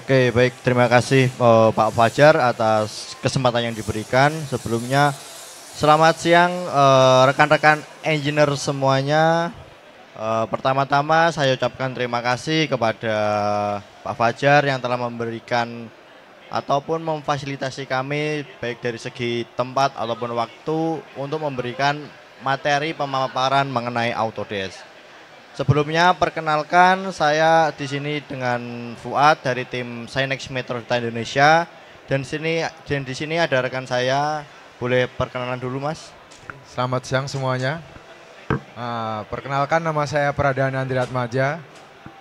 Oke, baik. Terima kasih Pak Fajar atas kesempatan yang diberikan. Sebelumnya, selamat siang rekan-rekan engineer semuanya. Pertama-tama saya ucapkan terima kasih kepada Pak Fajar yang telah memberikan ataupun memfasilitasi kami baik dari segi tempat ataupun waktu untuk memberikan materi pemaparan mengenai Autodesk. Sebelumnya perkenalkan saya di sini dengan Fuad dari tim Synex Metro Data Indonesia dan di sini ada rekan saya. Boleh perkenalan dulu, Mas? Selamat siang semuanya. Perkenalkan nama saya Pradana Andiratmaja.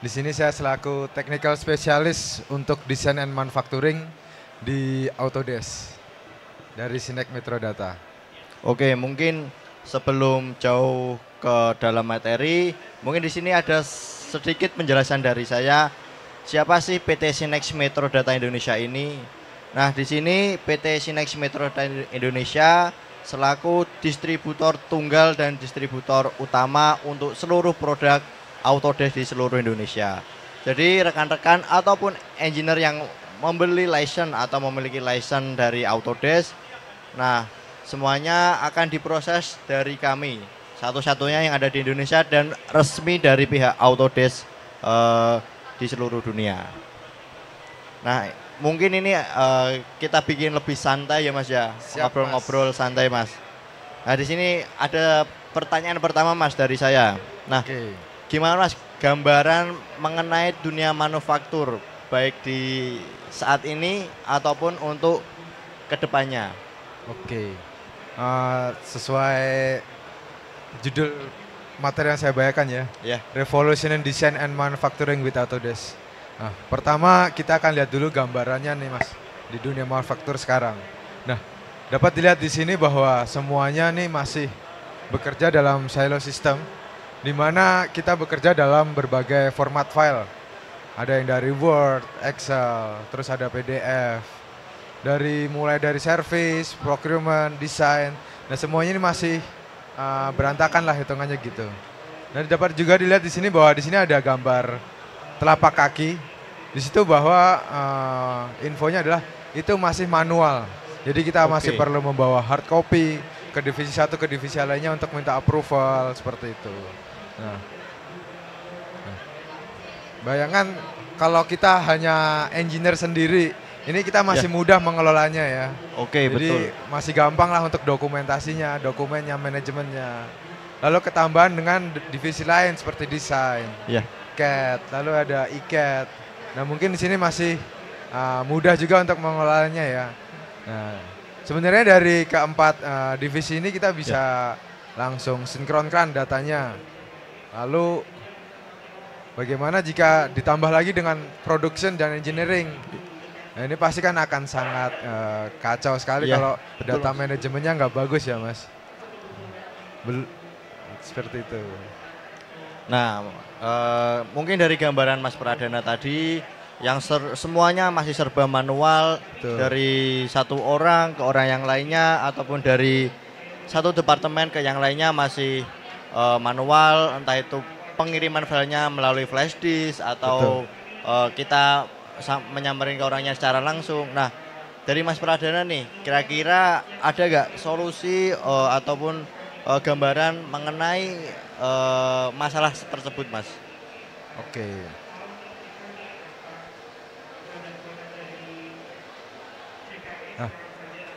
Di sini saya selaku technical specialist untuk desain and manufacturing di Autodesk dari Synex Metro Data. Oke, mungkin sebelum jauh ke dalam materi, mungkin di sini ada sedikit penjelasan dari saya. Siapa sih PT Synex Metro Data Indonesia ini? Nah, di sini PT Synex Metro Data Indonesia selaku distributor tunggal dan distributor utama untuk seluruh produk Autodesk di seluruh Indonesia. Jadi rekan-rekan ataupun engineer yang membeli license atau memiliki license dari Autodesk, nah semuanya akan diproses dari kami. Satu-satunya yang ada di Indonesia dan resmi dari pihak Autodesk di seluruh dunia. Nah, mungkin ini kita bikin lebih santai ya Mas ya, ngobrol-ngobrol santai Mas. Nah, di sini ada pertanyaan pertama Mas dari saya. Nah, gimana Mas gambaran mengenai dunia manufaktur baik di saat ini ataupun untuk kedepannya? Sesuai judul materi yang saya bayangkan ya, Revolution in Design and Manufacturing with Autodesk. Nah, pertama kita akan lihat dulu gambarannya nih Mas di dunia manufaktur sekarang. Nah, dapat dilihat di sini bahwa semuanya nih masih bekerja dalam silo system, di mana kita bekerja dalam berbagai format file. Ada yang dari Word, Excel, terus ada PDF, mulai dari service, procurement, design, nah semuanya ini masih berantakan lah hitungannya gitu. Dan dapat juga dilihat di sini bahwa di sini ada gambar telapak kaki. Di situ bahwa infonya adalah itu masih manual. Jadi kita masih perlu membawa hard copy ke divisi satu ke divisi lainnya untuk minta approval seperti itu. Nah, bayangkan kalau kita hanya engineer sendiri, ini kita masih mudah mengelolanya ya. Jadi betul. masih gampang lah untuk dokumentasinya, dokumennya, manajemennya. Lalu ketambahan dengan divisi lain seperti desain, CAD, lalu ada iCAD. Nah mungkin di sini masih mudah juga untuk mengelolanya ya. Nah, sebenarnya dari keempat divisi ini kita bisa langsung sinkronkan datanya. Lalu bagaimana jika ditambah lagi dengan production dan engineering? Nah ini pasti kan akan sangat kacau sekali kalau data manajemennya nggak bagus ya Mas. Seperti itu. Nah, mungkin dari gambaran Mas Pradana tadi, yang semuanya masih serba manual. Dari satu orang ke orang yang lainnya, ataupun dari satu departemen ke yang lainnya masih manual, entah itu pengiriman filenya melalui flash disk atau kita menyamperin ke orangnya secara langsung. Nah, dari Mas Pradana nih, kira-kira ada nggak solusi ataupun gambaran mengenai masalah tersebut, Mas?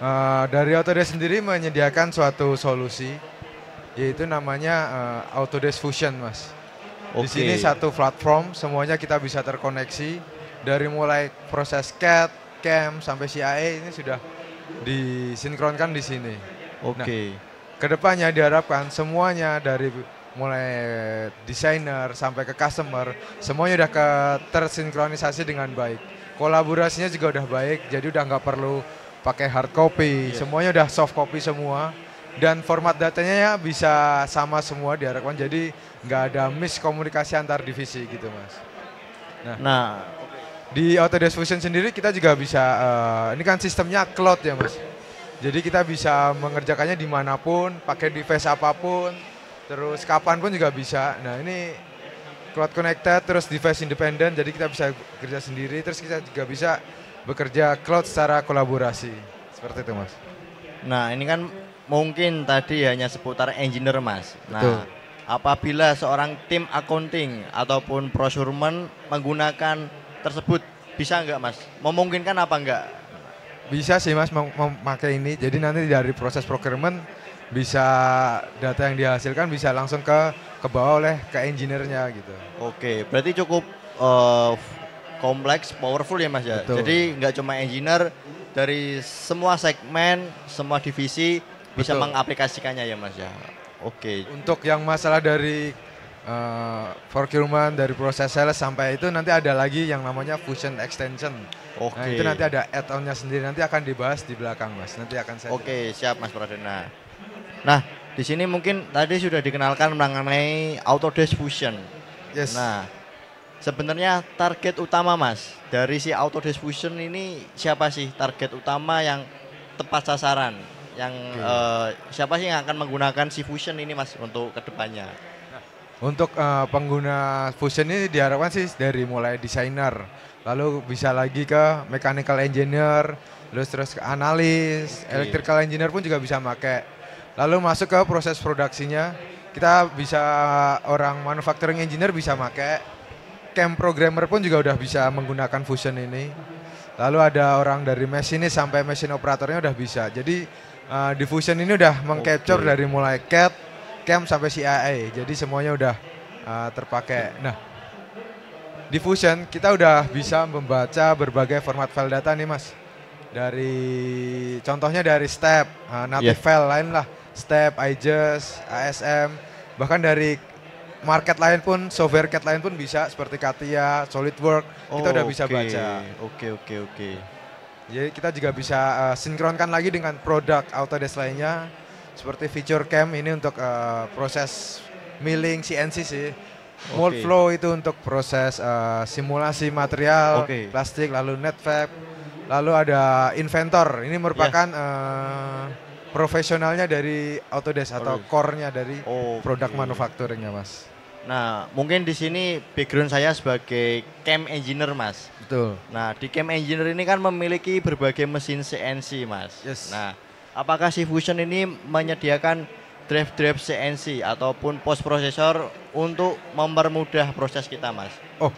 Nah, dari Autodesk sendiri menyediakan suatu solusi, yaitu namanya Autodesk Fusion, Mas. Di sini satu platform, semuanya kita bisa terkoneksi. Dari mulai proses CAD, CAM sampai CIA ini sudah disinkronkan di sini. Nah, kedepannya diharapkan semuanya dari mulai desainer sampai ke customer semuanya udah tersinkronisasi dengan baik. Kolaborasinya juga udah baik, jadi udah nggak perlu pakai hard copy, semuanya udah soft copy semua. Dan format datanya bisa sama semua diharapkan, jadi nggak ada miskomunikasi antar divisi gitu Mas. Nah, di Autodesk Fusion sendiri kita juga bisa, ini kan sistemnya cloud ya Mas. Jadi kita bisa mengerjakannya dimanapun, pakai device apapun, terus kapanpun juga bisa. Nah ini cloud connected, terus device independent, jadi kita bisa bekerja sendiri, terus kita juga bisa bekerja cloud secara kolaborasi. Seperti itu, Mas. Nah, ini kan mungkin tadi hanya seputar engineer, Mas. Nah, betul. Apabila seorang tim accounting ataupun procurement menggunakan tersebut, bisa nggak, Mas? Memungkinkan apa enggak? Bisa sih, Mas, memakai ini. Jadi nanti dari proses procurement bisa data yang dihasilkan bisa langsung ke bawah oleh ke engineer-nya gitu. Oke, berarti cukup kompleks, powerful ya, Mas ya. Betul. Jadi nggak cuma engineer, dari semua segmen, semua divisi bisa mengaplikasikannya ya, Mas ya. Oke. Untuk yang masalah dari procurement, dari proses sales sampai itu nanti ada lagi yang namanya fusion extension. Oke. Nah, itu nanti ada add-on-nya sendiri, nanti akan dibahas di belakang, Mas. Nanti akan saya. Oke, siap Mas Pradana. Nah, di sini mungkin tadi sudah dikenalkan mengenai Autodesk Fusion. Yes. Nah, sebenarnya target utama, Mas, dari si Autodesk Fusion ini siapa sih target utama yang tepat sasaran? Yang siapa sih yang akan menggunakan si Fusion ini, Mas, untuk kedepannya? Untuk pengguna Fusion ini diharapkan sih dari mulai desainer, lalu bisa lagi ke mechanical engineer, terus ke analis, electrical engineer pun juga bisa pakai. Lalu masuk ke proses produksinya, kita bisa orang manufacturing engineer bisa pakai, CAM programmer pun juga udah bisa menggunakan Fusion ini. Lalu ada orang dari masinis sampai mesin operatornya udah bisa. Jadi di Fusion ini udah mengcapture dari mulai CAD, CAM sampai CIA. Jadi semuanya udah terpakai. Nah, di Fusion kita udah bisa membaca berbagai format file data nih, Mas. Dari contohnya dari step, native file lain lah, step, IGES, ASM, bahkan dari market lain pun, software CAD lain pun bisa seperti CATIA, SolidWorks, kita udah bisa baca. Oke. Jadi kita juga bisa sinkronkan lagi dengan produk Autodesk lainnya, seperti feature cam ini untuk proses milling CNC sih. Mold flow itu untuk proses simulasi material, plastik, lalu netfab. Lalu ada inventor, ini merupakan profesionalnya dari Autodesk atau core-nya dari produk manufacturing-nya, Mas. Nah, mungkin di sini background saya sebagai CAM engineer, Mas. Betul. Nah, di CAM engineer ini kan memiliki berbagai mesin CNC, Mas. Yes. Nah, apakah si Fusion ini menyediakan drive CNC ataupun post processor untuk mempermudah proses kita, Mas? Oh,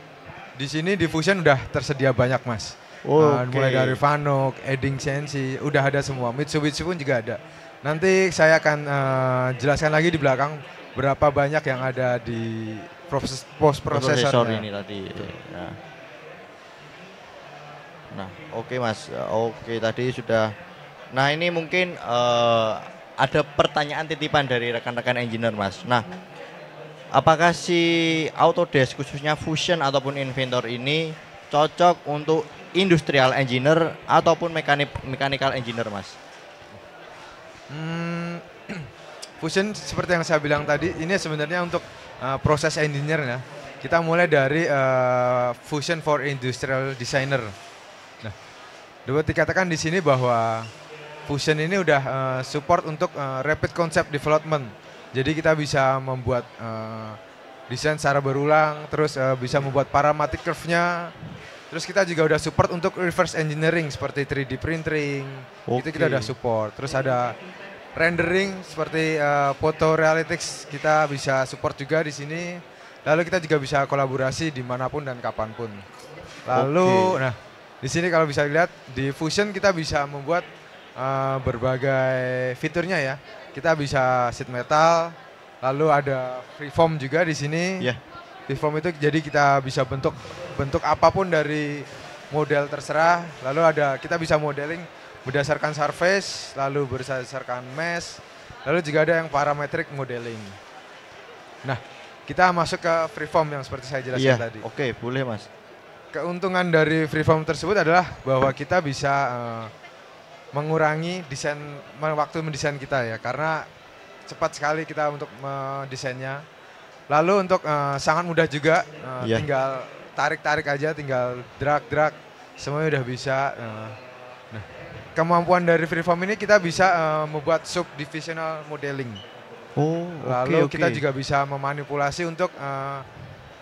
di sini di Fusion udah tersedia banyak, Mas. Mulai dari Fanuc, Edding CNC, udah ada semua. Mitsubishi pun juga ada. Nanti saya akan jelaskan lagi di belakang berapa banyak yang ada di post processor ini tadi. Nah, oke, Mas. Oke, tadi sudah. Nah, ini mungkin ada pertanyaan titipan dari rekan-rekan engineer, Mas. Nah, apakah si Autodesk khususnya Fusion ataupun Inventor ini cocok untuk industrial engineer ataupun mechanical engineer, Mas? Fusion seperti yang saya bilang tadi, ini sebenarnya untuk proses engineer ya. Kita mulai dari Fusion for Industrial Designer. Nah, dapat dikatakan di sini bahwa Fusion ini udah support untuk rapid concept development. Jadi kita bisa membuat desain secara berulang, terus bisa membuat parametric curve-nya. Terus kita juga udah support untuk reverse engineering seperti 3D printing, itu kita udah support. Terus ada rendering seperti photorealitics kita bisa support juga di sini. Lalu kita juga bisa kolaborasi dimanapun dan kapanpun. Lalu, nah di sini kalau bisa lihat di Fusion kita bisa membuat berbagai fiturnya ya. Kita bisa sheet metal, lalu ada freeform juga di sini. Freeform itu jadi kita bisa bentuk apapun dari model terserah. Lalu kita bisa modeling berdasarkan surface, lalu berdasarkan mesh, lalu juga ada yang parametric modeling. Nah, kita masuk ke freeform yang seperti saya jelaskan tadi. Oke, boleh, Mas. Keuntungan dari freeform tersebut adalah bahwa kita bisa mengurangi waktu mendesain kita ya, karena cepat sekali kita untuk mendesainnya. Lalu untuk sangat mudah juga, tinggal tarik aja, tinggal drag, semuanya udah bisa. Nah, kemampuan dari freeform ini kita bisa membuat subdivisional modeling. Lalu kita juga bisa memanipulasi untuk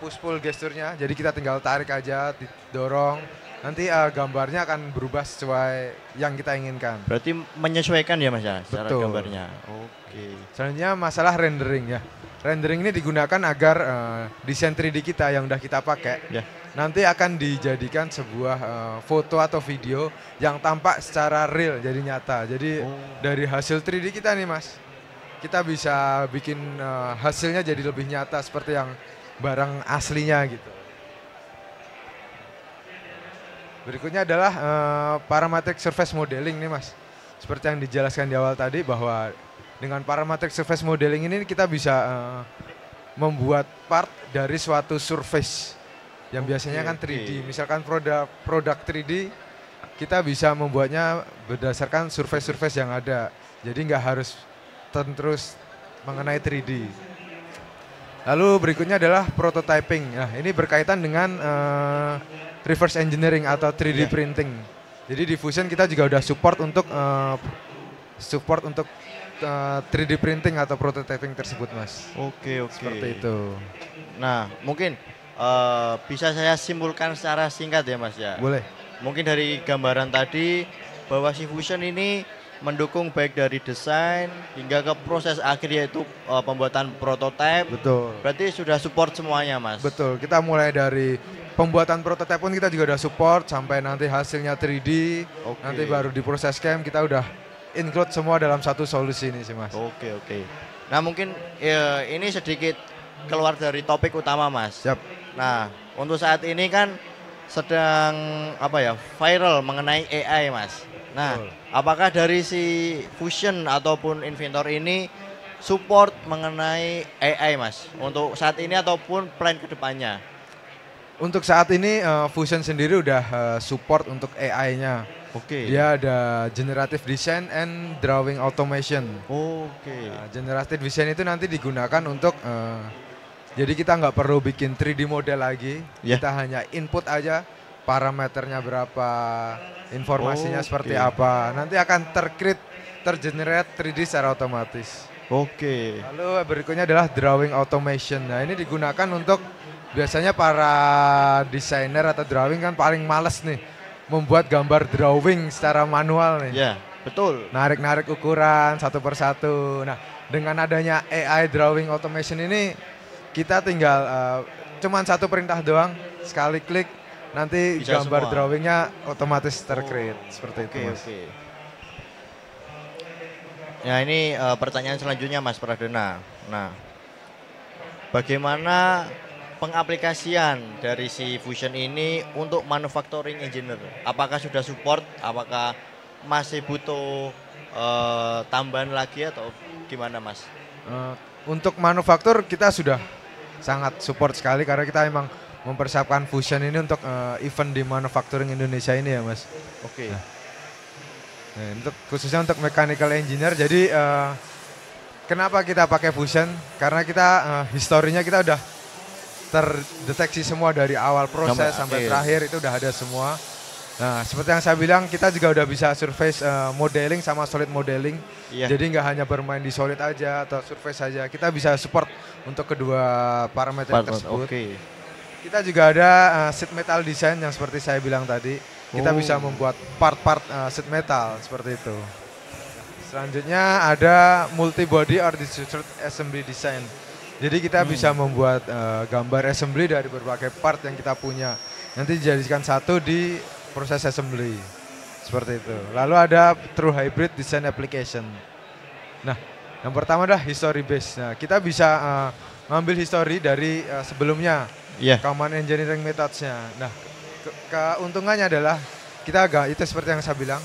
push pull gesturnya. Jadi kita tinggal tarik aja, dorong. Nanti gambarnya akan berubah sesuai yang kita inginkan. Berarti menyesuaikan ya Mas ya cara Betul. gambarnya. Oke. Selanjutnya masalah rendering ya. Rendering ini digunakan agar desain 3D kita yang udah kita pakai nanti akan dijadikan sebuah foto atau video yang tampak secara real, jadi nyata. Jadi dari hasil 3D kita nih Mas, kita bisa bikin hasilnya jadi lebih nyata seperti yang barang aslinya gitu. Berikutnya adalah parametric surface modeling nih Mas. Seperti yang dijelaskan di awal tadi bahwa dengan parametric surface modeling ini kita bisa membuat part dari suatu surface yang biasanya kan 3D. Misalkan produk 3D kita bisa membuatnya berdasarkan surface-surface yang ada. Jadi nggak harus terus mengenai 3D. Lalu berikutnya adalah prototyping. Nah ini berkaitan dengan reverse engineering atau 3D printing. Jadi di Fusion kita juga udah support untuk 3D printing atau prototyping tersebut Mas. Oke. Seperti itu. Nah mungkin bisa saya simpulkan secara singkat ya Mas ya. Boleh. Mungkin dari gambaran tadi bahwa si Fusion ini mendukung baik dari desain hingga ke proses akhir yaitu pembuatan prototipe. Betul. Berarti sudah support semuanya Mas. Betul. Kita mulai dari pembuatan prototipe pun kita juga udah support sampai nanti hasilnya 3D. Nanti baru di proses CAM kita udah include semua dalam satu solusi ini sih Mas. Oke. Nah mungkin ini sedikit keluar dari topik utama Mas. Siap. Nah untuk saat ini kan sedang viral mengenai AI Mas. Nah apakah dari si Fusion ataupun Inventor ini support mengenai AI Mas untuk saat ini ataupun plan kedepannya? Untuk saat ini Fusion sendiri udah support untuk AI-nya. Dia ada generative design and drawing automation. Nah, generative design itu nanti digunakan untuk jadi kita nggak perlu bikin 3D model lagi. Kita hanya input aja parameternya berapa, informasinya seperti apa. Nanti akan tergenerate 3D secara otomatis. Lalu berikutnya adalah drawing automation. Nah ini digunakan untuk biasanya para desainer atau drawing kan paling males nih membuat gambar drawing secara manual nih. Iya, betul. Narik-narik ukuran satu persatu. Nah, dengan adanya AI drawing automation ini kita tinggal cuman satu perintah doang, sekali klik nanti bisa gambar semua. Drawingnya otomatis tercreate seperti itu Mas. Ya ini pertanyaan selanjutnya Mas Pradana. Nah, bagaimana pengaplikasian dari si Fusion ini untuk manufacturing engineer? Apakah sudah support? Apakah masih butuh tambahan lagi atau gimana Mas? Untuk manufaktur kita sudah sangat support sekali karena kita emang mempersiapkan Fusion ini untuk event di manufacturing Indonesia ini ya Mas. Nah, khususnya untuk mechanical engineer. Jadi kenapa kita pakai Fusion? Karena kita historinya kita udah terdeteksi semua dari awal proses sampai terakhir itu udah ada semua. Nah seperti yang saya bilang kita juga udah bisa surface modeling sama solid modeling. Jadi nggak hanya bermain di solid aja atau surface saja. Kita bisa support untuk kedua parameter tersebut. Kita juga ada sheet metal design yang seperti saya bilang tadi. Kita bisa membuat part-part sheet metal seperti itu. Selanjutnya ada multi body or distributed assembly design. Jadi kita bisa membuat gambar assembly dari berbagai part yang kita punya. Nanti dijadikan satu di proses assembly. Seperti itu. Lalu ada true hybrid design application. Nah, yang pertama adalah history base. Nah, kita bisa ngambil history dari sebelumnya. Common engineering methods-nya. Nah, keuntungannya adalah itu seperti yang saya bilang.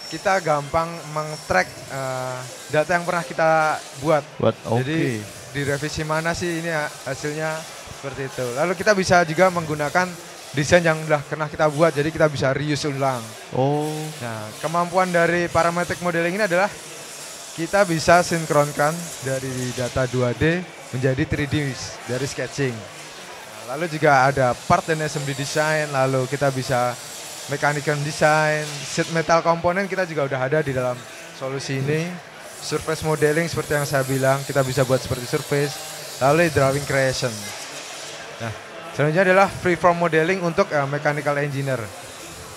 Kita gampang meng-track data yang pernah kita buat. Jadi di revisi mana sih ini hasilnya seperti itu. Lalu kita bisa juga menggunakan desain yang udah pernah kita buat, jadi kita bisa reuse ulang. Nah, kemampuan dari parametric modeling ini adalah kita bisa sinkronkan dari data 2D menjadi 3D dari sketching. Nah, lalu juga ada part dan assembly design, lalu kita bisa mechanical design, sheet metal komponen kita juga udah ada di dalam solusi ini. Surface modeling seperti yang saya bilang, kita bisa buat seperti surface. Lalu drawing creation. Nah, Selanjutnya adalah freeform modeling untuk mechanical engineer.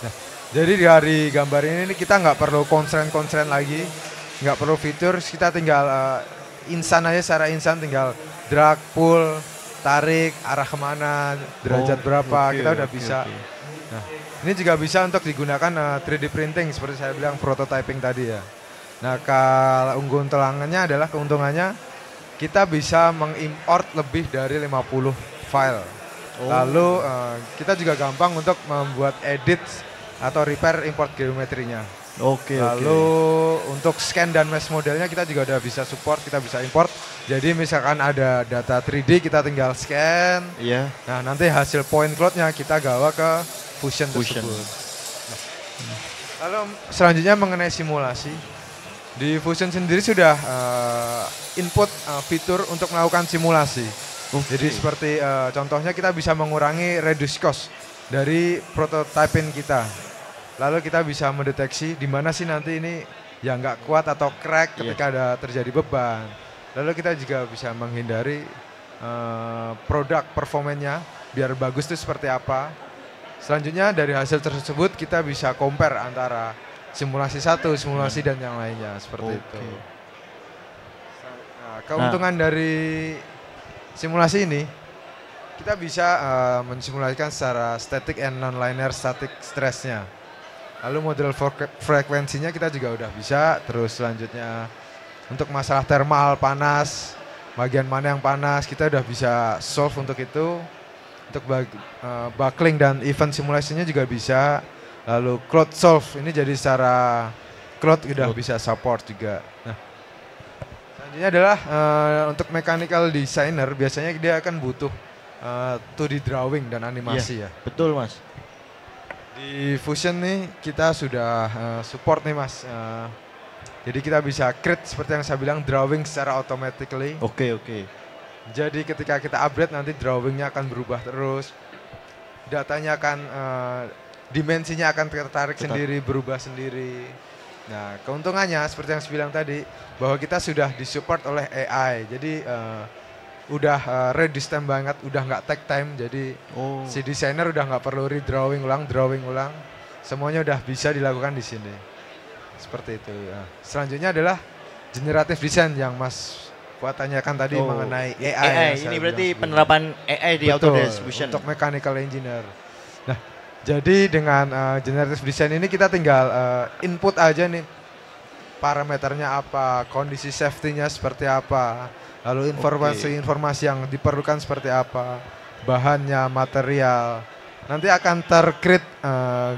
Nah, jadi dari gambar ini kita nggak perlu constraint lagi, nggak perlu fitur, kita tinggal insan aja, secara insan tinggal drag, pull, tarik, arah kemana, derajat berapa, kita udah bisa. Nah, ini juga bisa untuk digunakan 3D printing seperti saya bilang prototyping tadi ya. Nah, kalau keuntungannya kita bisa mengimport lebih dari 50 file. Lalu kita juga gampang untuk membuat edit atau repair import geometrinya. Lalu untuk scan dan mesh modelnya kita juga udah bisa support, kita bisa import. Jadi misalkan ada data 3D kita tinggal scan. Nah, nanti hasil point cloud-nya kita gawa ke Fusion tersebut. Nah, lalu selanjutnya mengenai simulasi. Di Fusion sendiri sudah input fitur untuk melakukan simulasi. Jadi seperti contohnya kita bisa mengurangi reduce cost dari prototyping kita. Lalu kita bisa mendeteksi di mana sih nanti ini yang nggak kuat atau crack ketika ada terjadi beban. Lalu kita juga bisa menghindari produk performanya biar bagus itu seperti apa. Selanjutnya dari hasil tersebut kita bisa compare antara simulasi satu, simulasi dan yang lainnya seperti itu. Nah, keuntungan dari simulasi ini, kita bisa mensimulasikan secara static and non-linear static stress-nya. Lalu model frekuensinya kita juga udah bisa. Terus selanjutnya untuk masalah thermal, panas, bagian mana yang panas, kita udah bisa solve untuk itu. Untuk buckling dan event simulasinya juga bisa. Lalu cloud solve, ini jadi secara cloud udah bisa support juga. Nah, selanjutnya adalah untuk mechanical designer biasanya dia akan butuh 2D drawing dan animasi ya. Betul Mas. Di Fusion nih kita sudah support nih Mas. Jadi kita bisa create seperti yang saya bilang drawing secara automatically. Oke. Jadi ketika kita upgrade nanti drawingnya akan berubah terus. Datanya akan dimensinya akan tertarik sendiri, berubah sendiri. Nah, keuntungannya seperti yang saya bilang tadi, bahwa kita sudah disupport oleh AI. Jadi udah reduce time banget, udah nggak take time. Jadi si desainer udah nggak perlu drawing ulang. Semuanya udah bisa dilakukan di sini. Seperti itu. Nah, selanjutnya adalah generative design yang Mas Fuad tanyakan tadi mengenai AI. Ini berarti penerapan AI di Autodesk Fusion untuk mechanical engineer. Nah, jadi dengan generative design ini kita tinggal input aja nih parameternya apa, kondisi safety-nya seperti apa, lalu informasi yang diperlukan seperti apa, bahannya, material. Nanti akan ter-create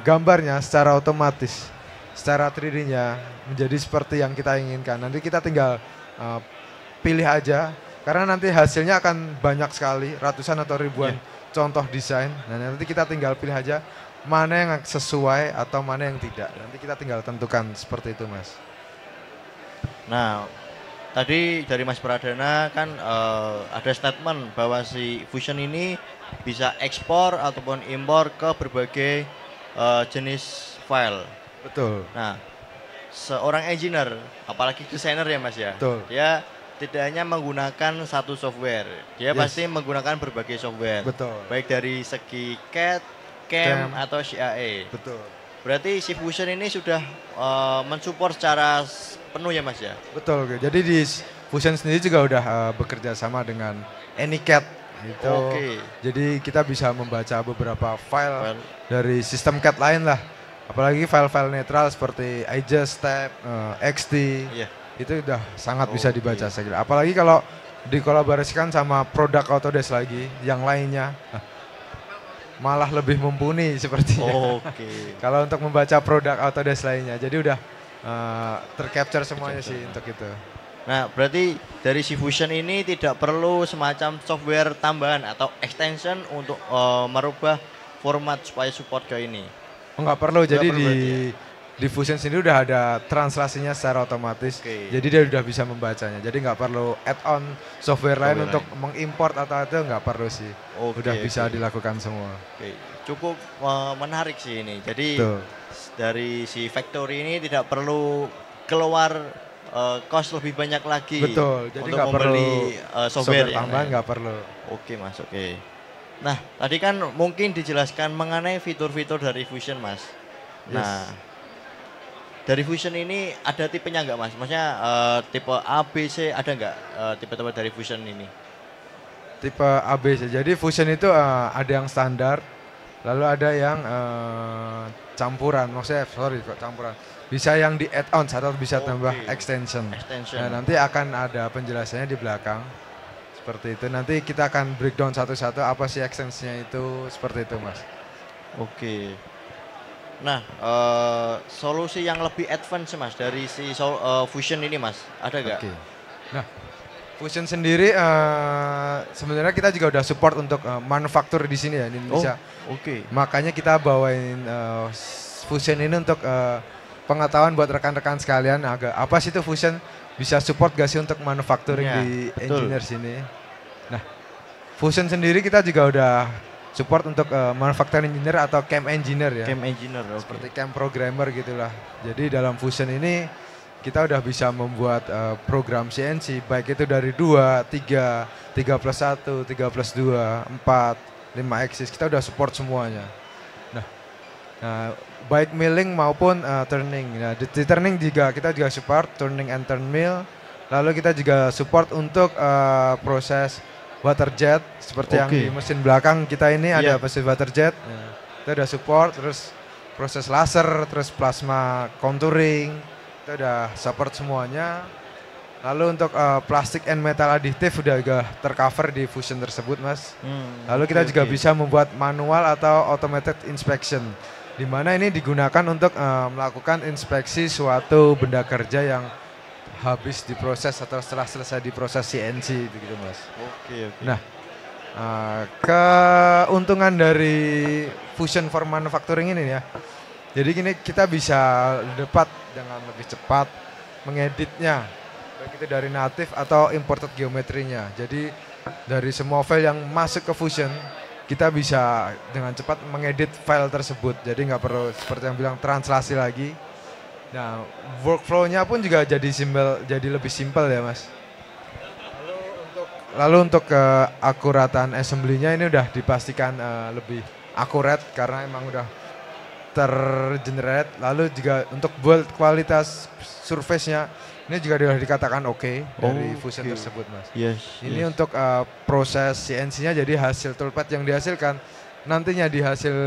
gambarnya secara otomatis, secara 3D-nya menjadi seperti yang kita inginkan. Nanti kita tinggal pilih aja, karena nanti hasilnya akan banyak sekali, ratusan atau ribuan contoh desain. Nah, nanti kita tinggal pilih aja mana yang sesuai atau mana yang tidak. Nanti kita tinggal tentukan seperti itu, Mas. Nah, tadi dari Mas Pradana kan ada statement bahwa si Fusion ini bisa ekspor ataupun impor ke berbagai jenis file. Betul. Nah, seorang engineer, apalagi desainer ya Mas ya, betul, dia tidak hanya menggunakan satu software, dia pasti menggunakan berbagai software. Betul. Baik dari segi CAD, CAM atau CAE. Betul. Berarti si Fusion ini sudah mensupport secara penuh ya Mas ya? Betul. Jadi di Fusion sendiri juga udah bekerja sama dengan AnyCAD gitu. Jadi kita bisa membaca beberapa file dari sistem CAD lain lah. Apalagi file-file netral seperti iJust, Tab, XD. Itu udah sangat bisa dibaca saya kira. Apalagi kalau dikolaborasikan sama produk Autodesk lagi yang lainnya. Malah lebih mumpuni sepertinya. Kalau untuk membaca produk Autodesk lainnya. Jadi udah tercapture semuanya sih untuk itu. Nah, berarti dari si Fusion ini tidak perlu semacam software tambahan atau extension untuk merubah format supaya support ke ini. Enggak perlu. Jadi di Fusion sendiri udah ada translasinya secara otomatis. Jadi dia udah bisa membacanya. Jadi nggak perlu add-on software lain untuk mengimport atau itu nggak perlu sih. Udah bisa dilakukan semua. Cukup menarik sih ini. Jadi dari si factory ini tidak perlu keluar cost lebih banyak lagi. Betul. Jadi nggak perlu software tambahan nggak perlu. Oke Mas, Nah, tadi kan mungkin dijelaskan mengenai fitur-fitur dari Fusion, Mas. Nah, dari Fusion ini ada tipenya nggak, Mas? Maksudnya tipe A, B, C ada nggak tipe-tipe dari Fusion ini? Tipe A, B, C. Jadi Fusion itu ada yang standar, lalu ada yang campuran. Maksudnya sorry kok campuran. Bisa yang di add-on atau bisa tambah extension. Nah, nanti akan ada penjelasannya di belakang. Seperti itu. Nanti kita akan breakdown satu-satu apa sih extensionnya itu, seperti itu, Mas. Oke. Nah, solusi yang lebih advance, Mas, dari si Fusion ini, Mas, ada nggak? Oke. Nah, Fusion sendiri sebenarnya kita juga udah support untuk manufaktur di sini ya di Indonesia. Oke. Makanya kita bawain Fusion ini untuk pengetahuan buat rekan-rekan sekalian. Apa sih itu Fusion? Bisa support gak sih untuk manufacturing di engineer sini? Nah, Fusion sendiri kita juga udah support untuk manufacturing engineer atau CAM engineer ya. CAM engineer, seperti CAM programmer gitulah. Jadi dalam Fusion ini kita udah bisa membuat program CNC, baik itu dari 2, 3, 3+1, 3+2, 4, 5 axis, kita udah support semuanya. Nah, baik milling maupun turning. Nah, di turning juga kita juga support turning and turn mill. Lalu kita juga support untuk proses water jet seperti yang di mesin belakang kita ini ada proses water jet. Nah, kita udah support, terus proses laser, terus plasma contouring, kita udah support semuanya. Lalu untuk plastik and metal additive udah tercover di Fusion tersebut, Mas. Lalu kita juga bisa membuat manual atau automated inspection, di mana ini digunakan untuk melakukan inspeksi suatu benda kerja yang habis diproses atau setelah selesai diproses CNC gitu, Mas. Oke. Nah, keuntungan dari Fusion for Manufacturing ini ya, jadi gini kita bisa dapat dengan lebih cepat mengeditnya, baik itu dari native atau imported geometrinya. Jadi dari semua file yang masuk ke Fusion, kita bisa dengan cepat mengedit file tersebut. Jadi nggak perlu seperti yang bilang translasi lagi. Nah, workflow-nya pun juga jadi lebih simpel ya, Mas. Lalu untuk keakuratan assembly-nya ini udah dipastikan lebih akurat karena emang udah tergenerate. Lalu juga untuk build kualitas surface-nya ini juga sudah dikatakan dari Fusion tersebut, Mas. Ini untuk proses CNC-nya, jadi hasil toolpath yang dihasilkan nantinya di hasil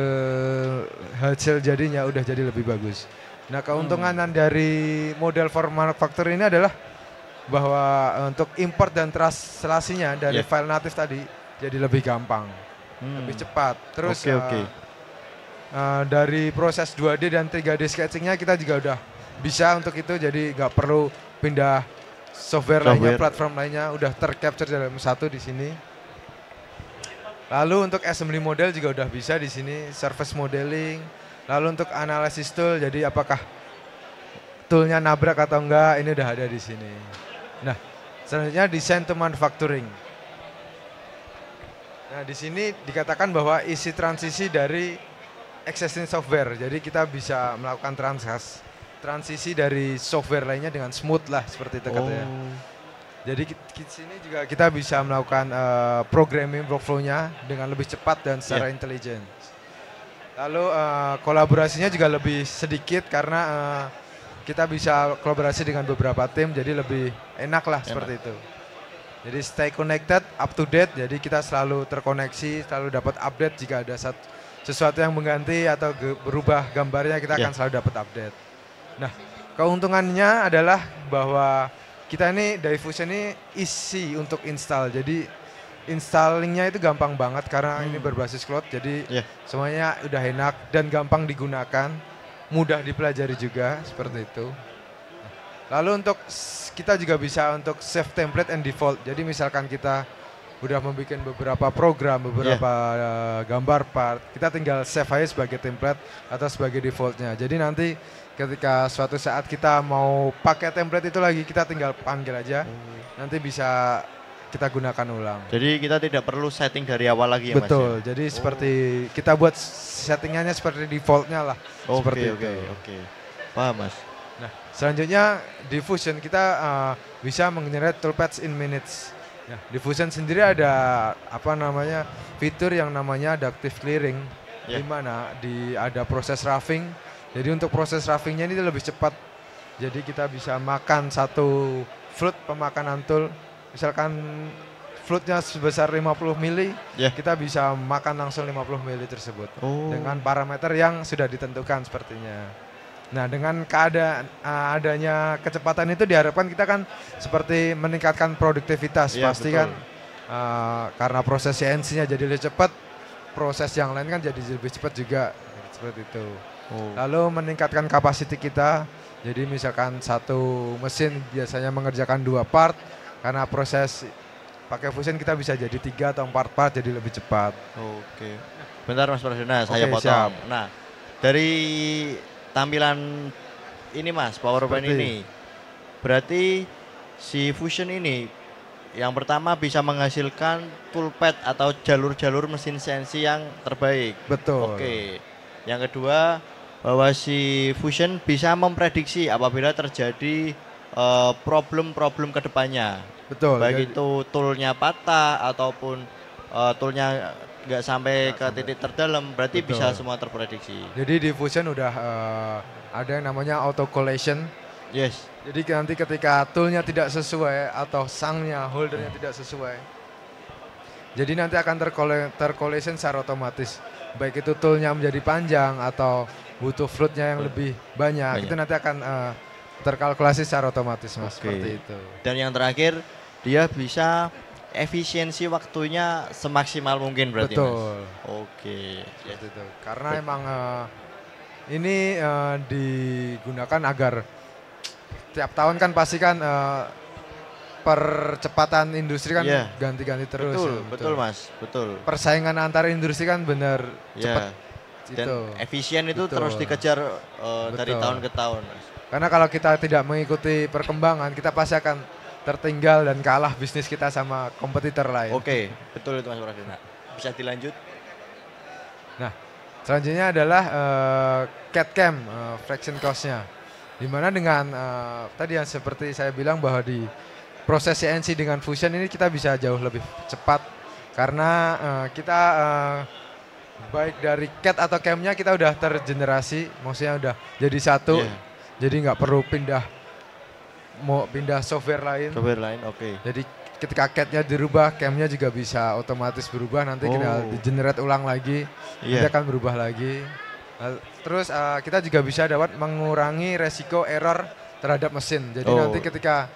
jadinya udah jadi lebih bagus. Nah, keuntungan dari model for manufacture ini adalah bahwa untuk import dan translasinya dari file native tadi jadi lebih gampang, lebih cepat. Terus dari proses 2D dan 3D sketchingnya kita juga udah bisa untuk itu, jadi nggak perlu pindah software lainnya, platform lainnya, udah tercapture dalam satu di sini. Lalu untuk assembly model juga udah bisa di sini, surface modeling. Lalu untuk analisis tool, jadi apakah toolnya nabrak atau enggak, ini udah ada di sini. Nah, selanjutnya design to manufacturing. Nah, di sini dikatakan bahwa isi transisi dari existing software, jadi kita bisa melakukan transisi dari software lainnya dengan smooth lah, seperti itu katanya. Jadi di sini juga kita bisa melakukan programming workflow-nya dengan lebih cepat dan secara intelijen. Lalu kolaborasinya juga lebih sedikit karena kita bisa kolaborasi dengan beberapa tim, jadi lebih enak lah seperti itu. Jadi stay connected, up to date, jadi kita selalu terkoneksi, selalu dapat update jika ada sesuatu yang mengganti atau berubah gambarnya, kita akan selalu dapat update. Nah, keuntungannya adalah bahwa kita ini dari Fusion ini easy untuk install, jadi installingnya itu gampang banget karena ini berbasis cloud, jadi semuanya udah enak dan gampang digunakan, mudah dipelajari juga, seperti itu. Lalu untuk kita juga bisa untuk save template and default, jadi misalkan kita udah membuat beberapa program, beberapa gambar part, kita tinggal save aja sebagai template atau sebagai defaultnya. Jadi nanti ketika suatu saat kita mau pakai template itu lagi, kita tinggal panggil aja, nanti bisa kita gunakan ulang. Jadi kita tidak perlu setting dari awal lagi ya, Mas? Betul, jadi seperti kita buat settingannya seperti defaultnya lah. Seperti itu. Oke. Paham, Mas. Nah, selanjutnya di Fusion kita bisa meng-generate toolpaths in minutes. Ya, di Fusion sendiri ada apa namanya fitur yang namanya adaptive clearing, di mana ada proses roughing. Jadi untuk proses roughingnya ini lebih cepat. Jadi kita bisa makan satu float pemakanan tool, misalkan floatnya sebesar 50 mili, kita bisa makan langsung 50 mili tersebut dengan parameter yang sudah ditentukan sepertinya. Nah, dengan adanya kecepatan itu diharapkan kita kan seperti meningkatkan produktivitas, pasti betul. Kan karena proses CNC-nya jadi lebih cepat, proses yang lain kan jadi lebih cepat juga, seperti itu. Lalu meningkatkan kapasiti kita, jadi misalkan satu mesin biasanya mengerjakan 2 part, karena proses pakai Fusion kita bisa jadi 3 atau 4 part jadi lebih cepat. Oke, bentar Mas Pradana, saya potong. Siap. Nah, dari tampilan ini Mas, PowerPoint ini, berarti si Fusion ini yang pertama bisa menghasilkan toolpath atau jalur-jalur mesin CNC yang terbaik. Betul. Oke. Yang kedua, bahwa si Fusion bisa memprediksi apabila terjadi problem-problem kedepannya. Betul. Baik itu toolnya patah ataupun toolnya nggak sampai ke titik terdalam, berarti betul. Bisa semua terprediksi. Jadi di Fusion udah ada yang namanya auto collation. Yes. Jadi nanti ketika toolnya tidak sesuai atau sangnya, holdernya tidak sesuai, jadi nanti akan tercollation secara otomatis. Baik itu toolnya menjadi panjang atau butuh floatnya yang lebih banyak, itu nanti akan terkalkulasi secara otomatis, Mas. Seperti itu. Dan yang terakhir, dia bisa efisiensi waktunya semaksimal mungkin berarti. Betul. Mas. Oke. Yes. Itu. Karena emang ini digunakan agar tiap tahun kan pasti kan percepatan industri kan ganti-ganti terus. Betul, ya, betul Mas, betul. Persaingan antar industri kan benar cepat. Dan efisien itu terus dikejar dari tahun ke tahun, Mas. Karena kalau kita tidak mengikuti perkembangan, kita pasti akan tertinggal dan kalah bisnis kita sama kompetitor lain. Oke, betul itu Mas Pradana. Bisa dilanjut? Nah, selanjutnya adalah CAD/CAM, fraction cost-nya. Dimana dengan tadi yang seperti saya bilang bahwa di proses CNC dengan Fusion ini kita bisa jauh lebih cepat. Karena kita baik dari CAD atau CAM-nya kita udah tergenerasi, maksudnya udah jadi satu. Jadi nggak perlu mau pindah software lain. Oke. Jadi ketika CAD-nya dirubah, CAM-nya juga bisa otomatis berubah. Nanti kita di-generate ulang lagi, nanti akan berubah lagi. Terus kita juga bisa dapat mengurangi resiko error terhadap mesin. Jadi nanti ketika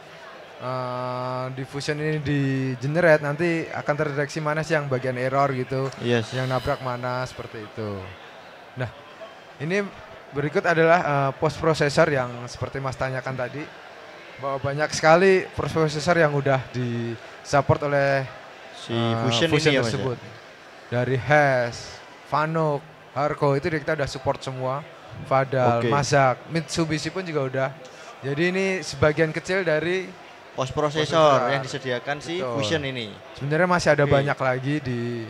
di Fusion ini di-generate, nanti akan terdeteksi mana sih yang bagian error gitu, yang nabrak mana, seperti itu. Nah, ini berikut adalah post processor yang seperti Mas tanyakan tadi. Bahwa banyak sekali prosesor yang udah disupport oleh si Fusion tersebut. Dari Hess, Fanuc, Harco itu kita udah support semua. Fadal, Mazak, Mitsubishi pun juga udah. Jadi ini sebagian kecil dari post processor yang disediakan si Fusion ini. Sebenarnya masih ada banyak lagi di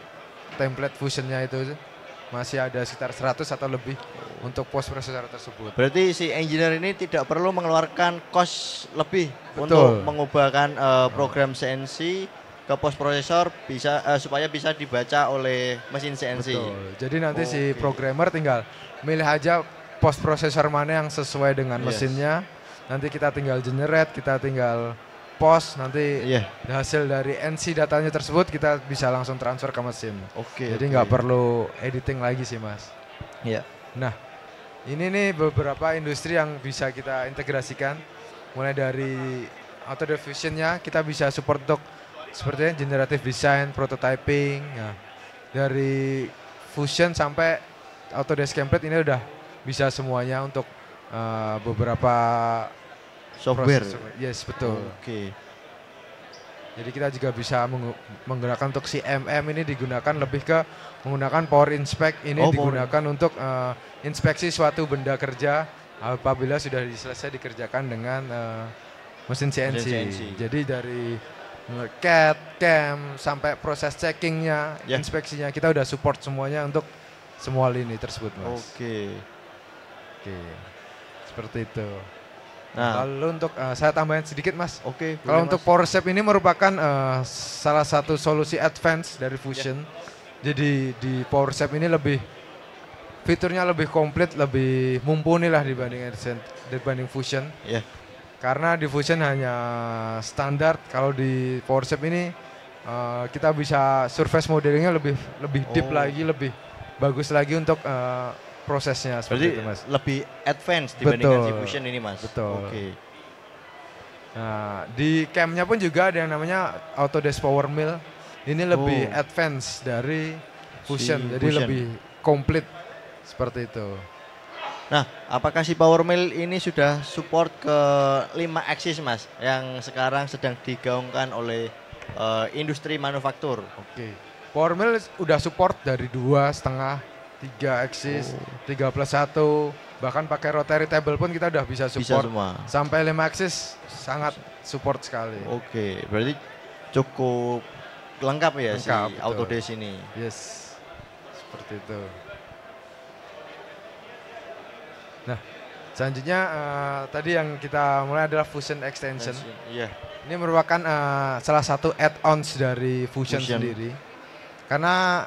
template Fusionnya itu. Masih ada sekitar 100 atau lebih untuk post processor tersebut. Berarti si engineer ini tidak perlu mengeluarkan cost lebih untuk mengubahkan program CNC ke post processor bisa supaya bisa dibaca oleh mesin CNC. Betul. Jadi nanti si programmer tinggal milih aja post processor mana yang sesuai dengan mesinnya. Nanti kita tinggal generate, kita tinggal post, nanti hasil dari NC datanya tersebut kita bisa langsung transfer ke mesin. Jadi nggak perlu editing lagi sih Mas. Nah, ini nih beberapa industri yang bisa kita integrasikan. Mulai dari Autodesk Fusion-nya kita bisa support untuk seperti generative design, prototyping. Nah, dari Fusion sampai Autodesk template ini udah bisa semuanya untuk beberapa software. Yes, betul. Jadi kita juga bisa menggunakan untuk CMM ini digunakan lebih ke menggunakan Power Inspect ini digunakan untuk inspeksi suatu benda kerja apabila sudah selesai dikerjakan dengan mesin CNC. Jadi dari CAD, CAM sampai proses checkingnya, inspeksinya kita udah support semuanya untuk semua lini tersebut Mas. Seperti itu. Nah, lalu untuk saya tambahin sedikit Mas. Oke. Kalau untuk Power Shape ini merupakan salah satu solusi advance dari Fusion. Jadi di Power Shape ini fiturnya lebih komplit, lebih mumpuni lah dibanding Fusion. Karena di Fusion hanya standar, kalau di Power Shape ini kita bisa surface modelingnya lebih deep lagi, lebih bagus lagi untuk prosesnya seperti itu Mas. Lebih advance dibandingkan si Fusion ini Mas. Betul. Oke. Nah, di camnya pun juga ada yang namanya Autodesk Power Mill. Ini lebih advance dari Fusion, jadi lebih komplit seperti itu. Nah, apakah si Power Mill ini sudah support ke 5 axis Mas yang sekarang sedang digaungkan oleh industri manufaktur? Oke. Power Mill udah support dari 2,5 3 axis, 3+1, bahkan pakai rotary table pun kita udah bisa support. Bisa semua. Sampai 5 axis sangat support sekali. Oke, berarti cukup lengkap ya si Autodesk ini. Yes, seperti itu. Nah, selanjutnya tadi yang kita mulai adalah Fusion Extension. Ini merupakan salah satu add-ons dari Fusion sendiri. Karena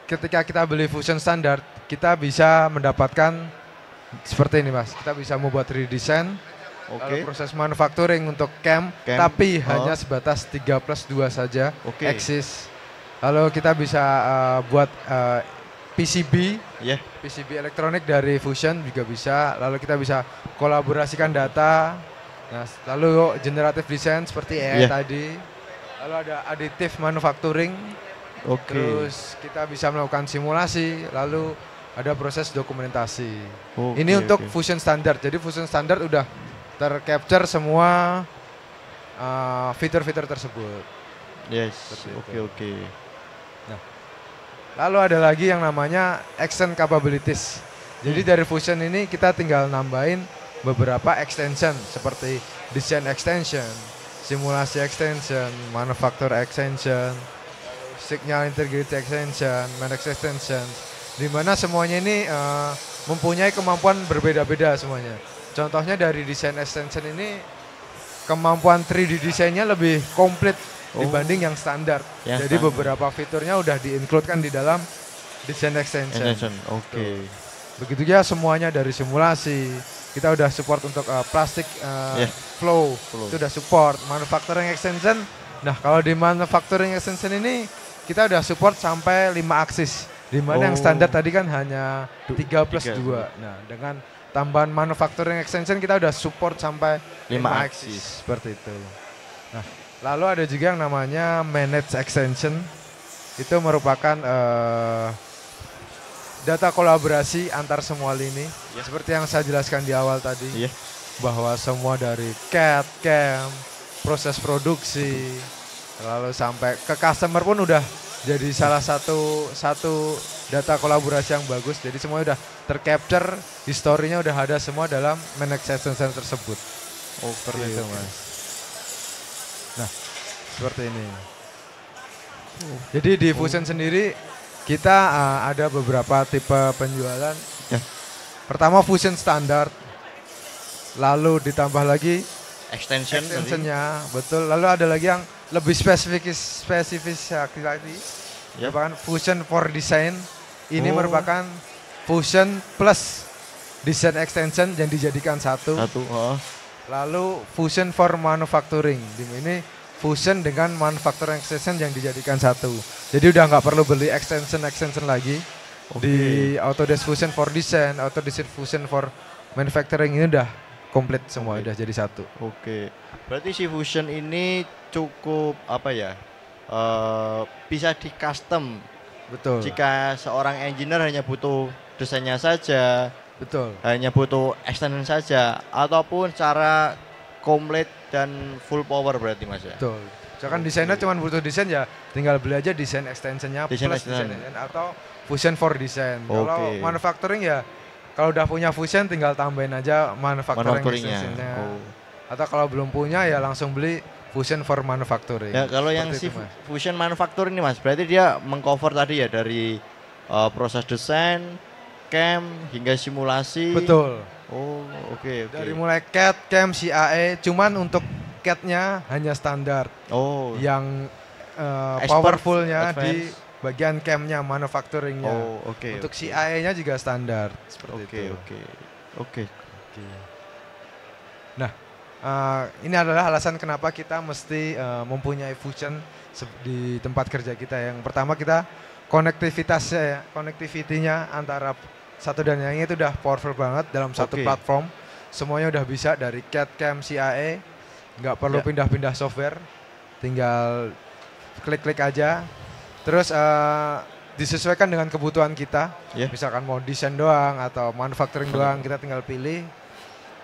ketika kita beli Fusion standar, kita bisa mendapatkan seperti ini Mas. Kita bisa membuat redesign, lalu proses manufacturing untuk cam. Tapi hanya sebatas 3+2 saja, axis. Lalu kita bisa buat PCB, PCB elektronik dari Fusion juga bisa. Lalu kita bisa kolaborasikan data. Nah, lalu generative design seperti AI tadi. Lalu ada additive manufacturing. Terus kita bisa melakukan simulasi, lalu ada proses dokumentasi. Ini untuk Fusion standar. Jadi Fusion standar udah tercapture semua fitur-fitur tersebut. Oke. Nah, lalu ada lagi yang namanya extend capabilities. Jadi dari Fusion ini kita tinggal nambahin beberapa extension seperti design extension, simulasi extension, manufacture extension, signal integrity extension, manage extension, di mana semuanya ini mempunyai kemampuan berbeda-beda semuanya. Contohnya dari desain extension ini kemampuan 3D desainnya lebih komplit dibanding yang standar. Jadi beberapa fiturnya udah di-includekan di dalam desain extension. Begitu juga semuanya dari simulasi. Kita udah support untuk plastic flow, itu udah support. Manufacturing extension, nah kalau di manufacturing extension ini kita udah support sampai 5 aksis, di mana yang standar tadi kan hanya 3+2. Nah, dengan tambahan manufacturing extension kita udah support sampai 5 aksis seperti itu. Nah, lalu ada juga yang namanya manage extension. Itu merupakan data kolaborasi antar semua lini. Seperti yang saya jelaskan di awal tadi, bahwa semua dari CAD, CAM, proses produksi, lalu sampai ke customer pun udah jadi salah satu data kolaborasi yang bagus. Jadi semuanya udah tercapture, historinya udah ada semua dalam manage extension tersebut. Seperti itu Mas. Nah, seperti ini. Jadi di Fusion sendiri kita ada beberapa tipe penjualan. Pertama Fusion standar, lalu ditambah lagi extensionnya, betul. Lalu ada lagi yang lebih spesifis lagi, merupakan Fusion for Design. Ini merupakan Fusion plus Design Extension yang dijadikan satu. Lalu Fusion for Manufacturing, ini Fusion dengan Manufacturing Extension yang dijadikan satu. Jadi udah nggak perlu beli extension lagi. Di Autodesk Fusion for Design, Autodesk Fusion for Manufacturing ini udah komplit semua, udah jadi satu. Berarti si Fusion ini cukup bisa di custom. Betul. Jika seorang engineer hanya butuh desainnya saja, hanya butuh extension saja, ataupun cara komplit dan full power berarti Mas ya. Betul. Misalkan desainer cuma butuh desain ya tinggal beli aja desain extensionnya plus desain atau Fusion for Design. Kalau manufacturing ya kalau udah punya Fusion tinggal tambahin aja manufacturing extensionnya. Atau kalau belum punya ya langsung beli Fusion for Manufacturing. Ya kalau yang si Fusion Manufacturing ini Mas, berarti dia mengcover tadi ya dari proses desain, CAM hingga simulasi. Betul. Oh, oke. Dari mulai CAD, CAM, CAE, cuman untuk CAD-nya hanya standar. Oh. Yang Expert, powerful-nya di advance. bagian CAM-nya, manufacturing-nya. Oh, oke. Untuk CAE-nya juga standar seperti itu. Oke. Nah, ini adalah alasan kenapa kita mesti mempunyai Fusion di tempat kerja kita. Yang pertama, kita konektivitasnya, connectivity-nya antara satu dan yang itu udah powerful banget dalam satu platform. Semuanya udah bisa dari CAD, CAM, CAE, nggak perlu pindah-pindah software, tinggal klik-klik aja. Terus disesuaikan dengan kebutuhan kita. Misalkan mau desain doang atau manufacturing doang, kita tinggal pilih.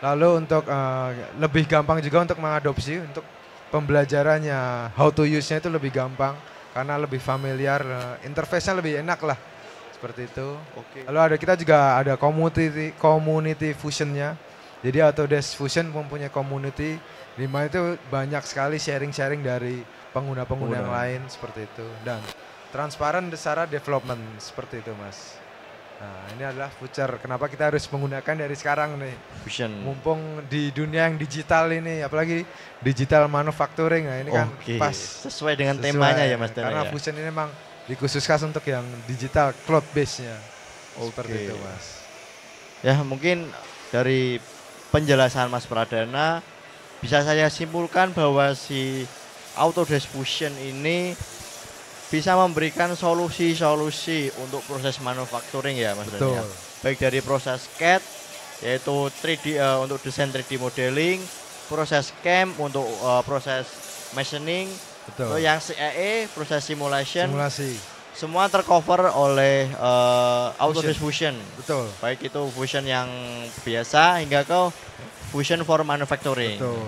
Lalu untuk lebih gampang juga untuk mengadopsi, untuk pembelajarannya, how to use-nya itu lebih gampang karena lebih familiar, interface-nya lebih enak lah. Seperti itu. Lalu kita juga ada community Fusion-nya. Jadi Autodesk Fusion mempunyai community di mana itu banyak sekali sharing-sharing dari pengguna-pengguna yang lain seperti itu, dan transparan secara development seperti itu, Mas. Nah, ini adalah future kenapa kita harus menggunakan dari sekarang nih. Fusion. Mumpung di dunia yang digital ini, apalagi digital manufacturing. Nah, ini kan pas sesuai dengan temanya ya, Mas. Karena Fusion ini memang dikhususkan untuk yang digital cloud base-nya. Seperti itu, Mas. Ya, mungkin dari penjelasan Mas Pradana bisa saya simpulkan bahwa si Autodesk Fusion ini bisa memberikan solusi-solusi untuk proses manufacturing ya, Mas. Betul. Baik dari proses CAD yaitu 3D untuk desain 3D modeling, proses CAM untuk proses machining. Betul. Yang CAE proses simulasi. Semua tercover oleh Autodesk Fusion. Betul. Baik itu Fusion yang biasa hingga ke Fusion for Manufacturing. Betul.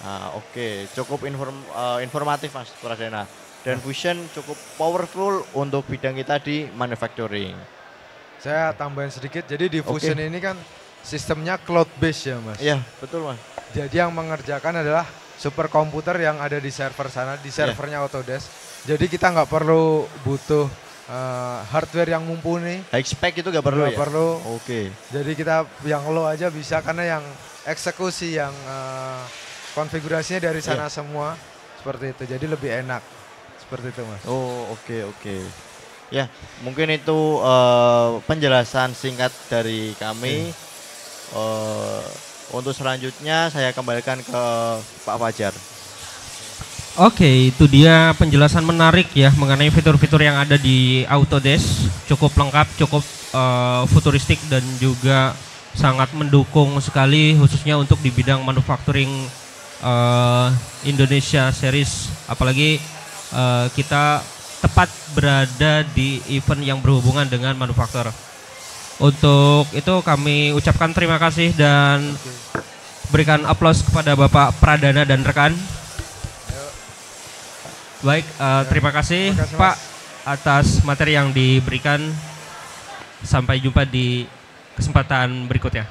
Nah, cukup informatif, Mas Pradana. Dan Fusion cukup powerful untuk bidang kita di manufacturing. Saya tambahin sedikit, jadi di Fusion ini kan sistemnya cloud base ya, Mas. Iya, betul, Mas. Jadi yang mengerjakan adalah superkomputer yang ada di server sana, di servernya Autodesk. Jadi kita nggak perlu butuh hardware yang mumpuni. High spec itu nggak perlu. Nggak perlu. Jadi kita yang low aja bisa, karena yang eksekusi, yang konfigurasinya dari sana semua seperti itu. Jadi lebih enak seperti itu, Mas. Oke. Ya, mungkin itu penjelasan singkat dari kami. Untuk selanjutnya saya kembalikan ke Pak Fajar. Oke, itu dia penjelasan menarik ya mengenai fitur-fitur yang ada di Autodesk. Cukup lengkap, cukup futuristik dan juga sangat mendukung sekali khususnya untuk di bidang manufacturing Indonesia series. Apalagi kita tepat berada di event yang berhubungan dengan manufaktur. Untuk itu kami ucapkan terima kasih dan berikan aplaus kepada Bapak Pradana dan rekan. Baik, terima kasih Pak atas materi yang diberikan. Sampai jumpa di kesempatan berikutnya.